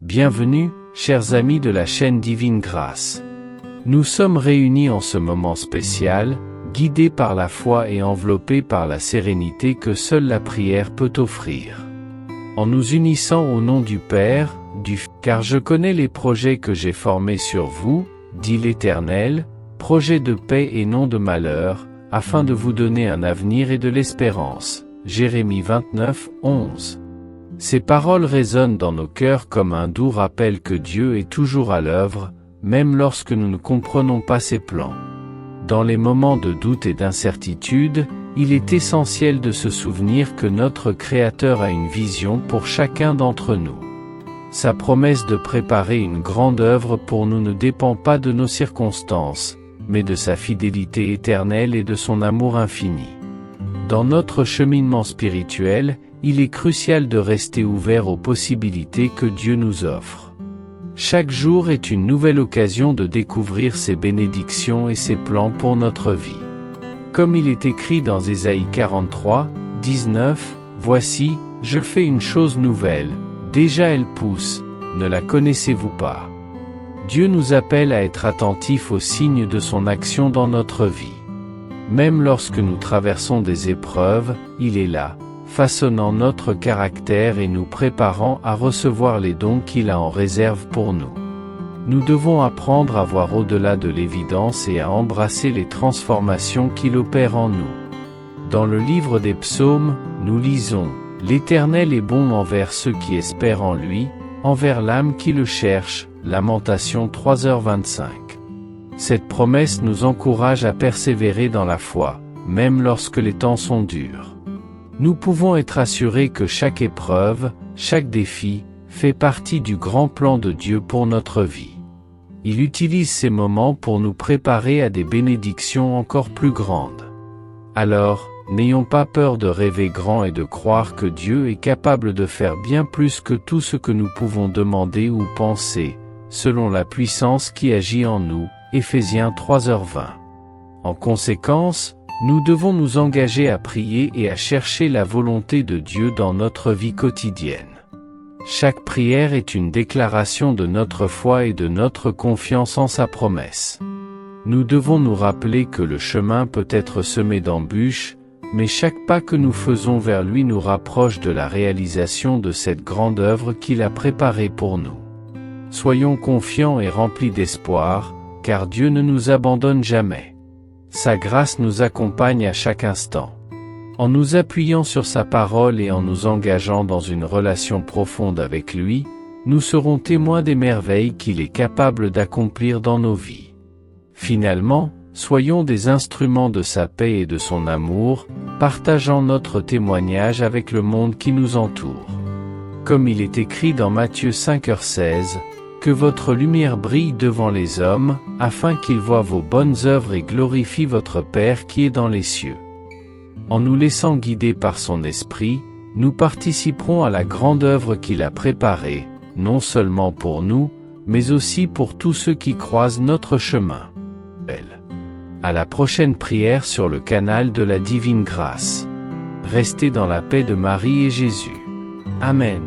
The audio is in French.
Bienvenue, chers amis de la chaîne Divine Grâce. Nous sommes réunis en ce moment spécial, guidés par la foi et enveloppés par la sérénité que seule la prière peut offrir. En nous unissant au nom du Père, car je connais les projets que j'ai formés sur vous, dit l'Éternel, projets de paix et non de malheur, afin de vous donner un avenir et de l'espérance. Jérémie 29, 11. Ces paroles résonnent dans nos cœurs comme un doux rappel que Dieu est toujours à l'œuvre, même lorsque nous ne comprenons pas ses plans. Dans les moments de doute et d'incertitude, il est essentiel de se souvenir que notre Créateur a une vision pour chacun d'entre nous. Sa promesse de préparer une grande œuvre pour nous ne dépend pas de nos circonstances, mais de sa fidélité éternelle et de son amour infini. Dans notre cheminement spirituel, il est crucial de rester ouvert aux possibilités que Dieu nous offre. Chaque jour est une nouvelle occasion de découvrir ses bénédictions et ses plans pour notre vie. Comme il est écrit dans Ésaïe 43, 19, « Voici, je fais une chose nouvelle, déjà elle pousse, ne la connaissez-vous pas ?» Dieu nous appelle à être attentifs aux signes de son action dans notre vie. Même lorsque nous traversons des épreuves, il est là, façonnant notre caractère et nous préparant à recevoir les dons qu'il a en réserve pour nous. Nous devons apprendre à voir au-delà de l'évidence et à embrasser les transformations qu'il opère en nous. Dans le livre des Psaumes, nous lisons « L'Éternel est bon envers ceux qui espèrent en lui, envers l'âme qui le cherche » Lamentations 3h25. Cette promesse nous encourage à persévérer dans la foi, même lorsque les temps sont durs. Nous pouvons être assurés que chaque épreuve, chaque défi, fait partie du grand plan de Dieu pour notre vie. Il utilise ces moments pour nous préparer à des bénédictions encore plus grandes. Alors, n'ayons pas peur de rêver grand et de croire que Dieu est capable de faire bien plus que tout ce que nous pouvons demander ou penser, selon la puissance qui agit en nous. Éphésiens 3h20. En conséquence, nous devons nous engager à prier et à chercher la volonté de Dieu dans notre vie quotidienne. Chaque prière est une déclaration de notre foi et de notre confiance en sa promesse. Nous devons nous rappeler que le chemin peut être semé d'embûches, mais chaque pas que nous faisons vers lui nous rapproche de la réalisation de cette grande œuvre qu'il a préparée pour nous. Soyons confiants et remplis d'espoir, car Dieu ne nous abandonne jamais. Sa grâce nous accompagne à chaque instant. En nous appuyant sur sa parole et en nous engageant dans une relation profonde avec lui, nous serons témoins des merveilles qu'il est capable d'accomplir dans nos vies. Finalement, soyons des instruments de sa paix et de son amour, partageant notre témoignage avec le monde qui nous entoure. Comme il est écrit dans Matthieu 5h16, que votre lumière brille devant les hommes, afin qu'ils voient vos bonnes œuvres et glorifient votre Père qui est dans les cieux. En nous laissant guider par son esprit, nous participerons à la grande œuvre qu'il a préparée, non seulement pour nous, mais aussi pour tous ceux qui croisent notre chemin. À la prochaine prière sur le canal de la Divine Grâce. Restez dans la paix de Marie et Jésus. Amen.